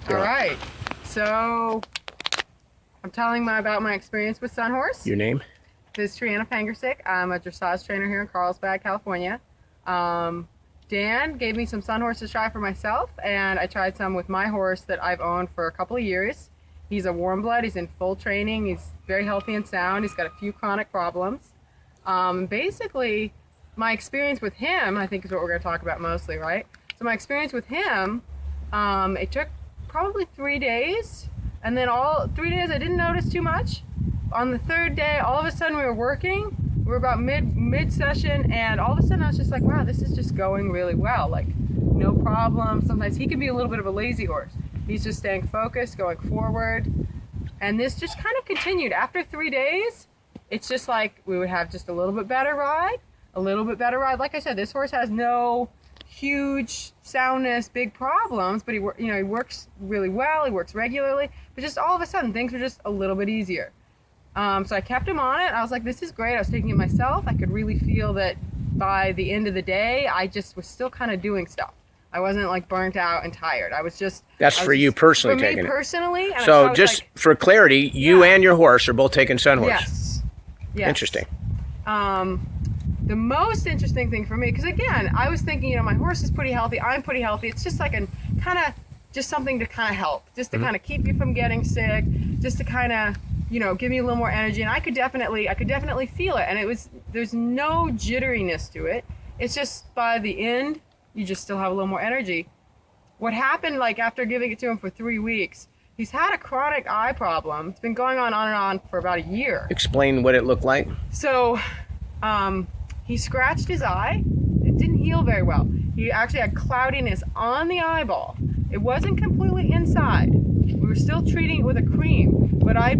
All right. So I'm telling about my experience with Sun Horse. Your name? This is Triana Pangersick. I'm a dressage trainer here in Carlsbad, California. Dan gave me some Sun Horse to try for myself, and I tried some with my horse that I've owned for a couple of years. He's a warm blood. He's in full training. He's very healthy and sound. He's got a few chronic problems. Basically, my experience with him, I think, is what we're going to talk about mostly, right? So my experience with him, it took probably 3 days, and then all 3 days I didn't notice too much. On the third day, all of a sudden we were working. We were about mid-session, and all of a sudden I was just like, wow, this is just going really well. Like, no problem. Sometimes he can be a little bit of a lazy horse. He's just staying focused, going forward. And this just kind of continued. After 3 days, it's just like we would have just a little bit better ride, a little bit better ride. Like I said, this horse has no huge soundness, big problems, but he works really well, he works regularly, but just all of a sudden things were just a little bit easier. So I kept him on it. I was like, this is great. I was taking it myself. I could really feel that by the end of the day, I just was still kind of doing stuff. I wasn't like burnt out and tired. I was just... That's for you personally taking it. For me personally. And so just like, for clarity, you and your horse are both taking Sun Horse. Yes. Yes. Interesting. The most interesting thing for me, because again, I was thinking, my horse is pretty healthy. I'm pretty healthy. It's just like just something to kind of help, just to kind of keep you from getting sick, just to kind of, give me a little more energy. And I could definitely feel it. And there's no jitteriness to it. It's just by the end, you just still have a little more energy. What happened, like after giving it to him for 3 weeks, he's had a chronic eye problem. It's been going on and on for about a year. Explain what it looked like. So, he scratched his eye. It didn't heal very well. He actually had cloudiness on the eyeball. It wasn't completely inside. We were still treating it with a cream, but I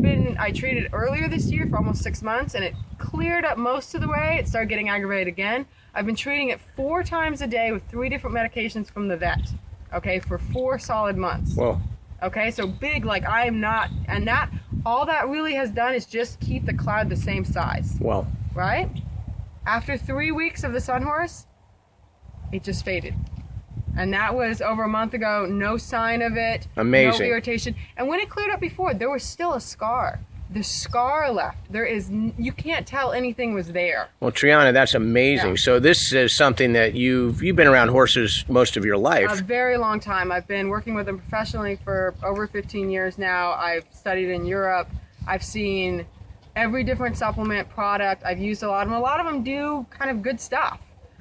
treated it earlier this year for almost 6 months, and it cleared up most of the way. It started getting aggravated again. I've been treating it 4 times a day with 3 different medications from the vet, okay, for 4 solid months. Whoa. Okay, so big, like I'm not, and all that really has done is just keep the cloud the same size. Wow. Right? After 3 weeks of the Sun Horse, it just faded. And that was over a month ago. No sign of it. Amazing. No irritation. And when it cleared up before, there was still a scar. The scar left. You can't tell anything was there. Well, Triana, that's amazing. Yeah. So this is something that you've been around horses most of your life. A very long time. I've been working with them professionally for over 15 years now. I've studied in Europe. I've seen every different supplement product. I've used a lot of them. A lot of them do kind of good stuff,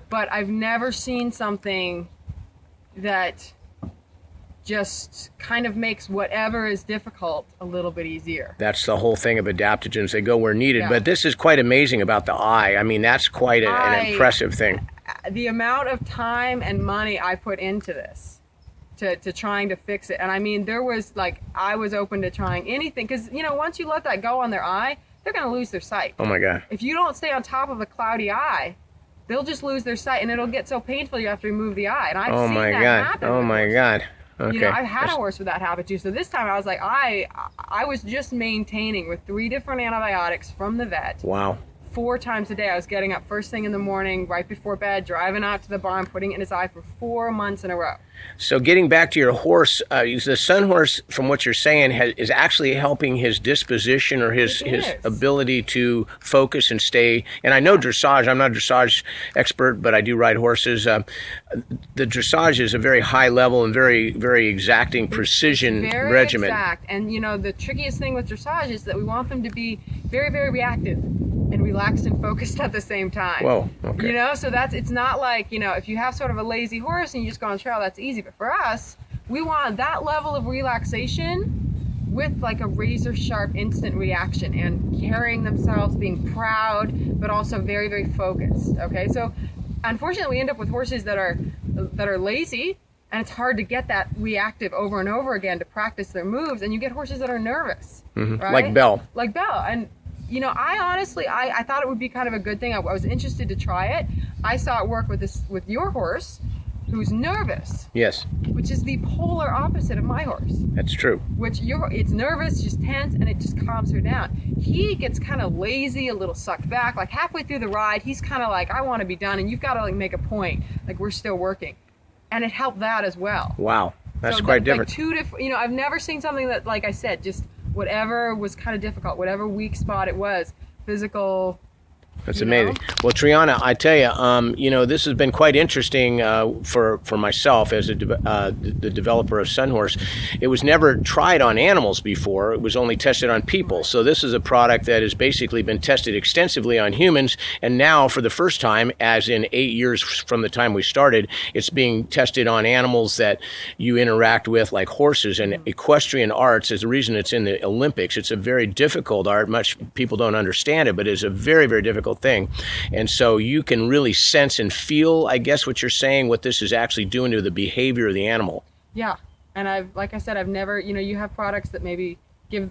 but I've never seen something that just kind of makes whatever is difficult a little bit easier. That's the whole thing of adaptogens. They go where needed. Yeah. But this is quite amazing about the eye. I mean, that's quite an impressive thing. The amount of time and money I put into this, to trying to fix it. And I mean, I was open to trying anything. Because, once you let that go on their eye, they're going to lose their sight. Oh my God. If you don't stay on top of a cloudy eye, they'll just lose their sight, and it'll get so painful you have to remove the eye. And I've seen that happen. Oh my God. Okay. I've had a horse with that happen too. So this time I was like, I was just maintaining with 3 different antibiotics from the vet. Wow. 4 times a day. I was getting up first thing in the morning, right before bed, driving out to the barn, putting it in his eye for 4 months in a row. So getting back to your horse, the Sun Horse, from what you're saying, is actually helping his disposition or his ability to focus and stay. And I know dressage. I'm not a dressage expert, but I do ride horses. The dressage is a very high level and very, very exacting precision regimen. Very exact. And the trickiest thing with dressage is that we want them to be very, very reactive and relaxed and focused at the same time. Whoa, okay. So it's not like, if you have sort of a lazy horse and you just go on trail, that's easy. But for us, we want that level of relaxation with like a razor sharp instant reaction and carrying themselves, being proud, but also very, very focused. Okay, so unfortunately we end up with horses that are lazy, and it's hard to get that reactive over and over again to practice their moves, and you get horses that are nervous. Mm-hmm. Right? Like Belle. And I honestly, I thought it would be kind of a good thing. I was interested to try it. I saw it work with your horse, who's nervous. Yes. Which is the polar opposite of my horse. That's true. It's nervous, she's tense, and it just calms her down. He gets kind of lazy, a little sucked back. Like halfway through the ride, he's kind of like, I want to be done, and you've got to like make a point. Like we're still working. And it helped that as well. Wow. That's quite different. Like two different, you know, I've never seen something that, like I said, just whatever was kind of difficult, whatever weak spot it was, physical. That's amazing. Well, Triana, I tell you, you know, this has been quite interesting for myself as the developer of Sunhorse. It was never tried on animals before. It was only tested on people. So this is a product that has basically been tested extensively on humans, and now for the first time, as in 8 years from the time we started, it's being tested on animals that you interact with, like horses. And equestrian arts is the reason it's in the Olympics. It's a very difficult art. Much people don't understand it, but it's a very, very difficult thing. And so you can really sense and feel, I guess what you're saying, what this is actually doing to the behavior of the animal. Yeah. And like I said, I've never, you know, you have products that maybe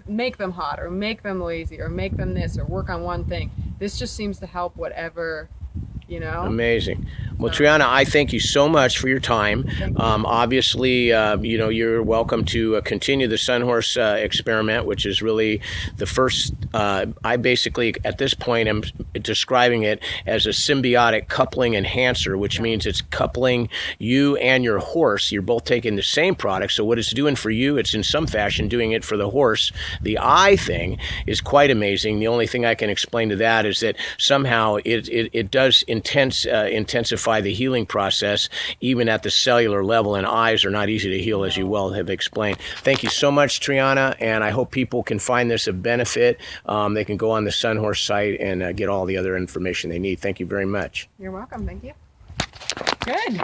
make them hot or make them lazy or make them this or work on one thing. This just seems to help whatever, you know. Amazing. Well, Triana, I thank you so much for your time. Obviously, you know, you're welcome to continue the Sunhorse experiment, which is really the first. I basically, at this point, am describing it as a symbiotic coupling enhancer, which means it's coupling you and your horse. You're both taking the same product. So what it's doing for you, it's in some fashion doing it for the horse. The eye thing is quite amazing. The only thing I can explain to that is that somehow it does intensify the healing process, even at the cellular level, and eyes are not easy to heal, as you well have explained. Thank you so much, Triana, and I hope people can find this of benefit. They can go on the Sunhorse site and get all the other information they need. Thank you very much. You're welcome. Thank you. Good.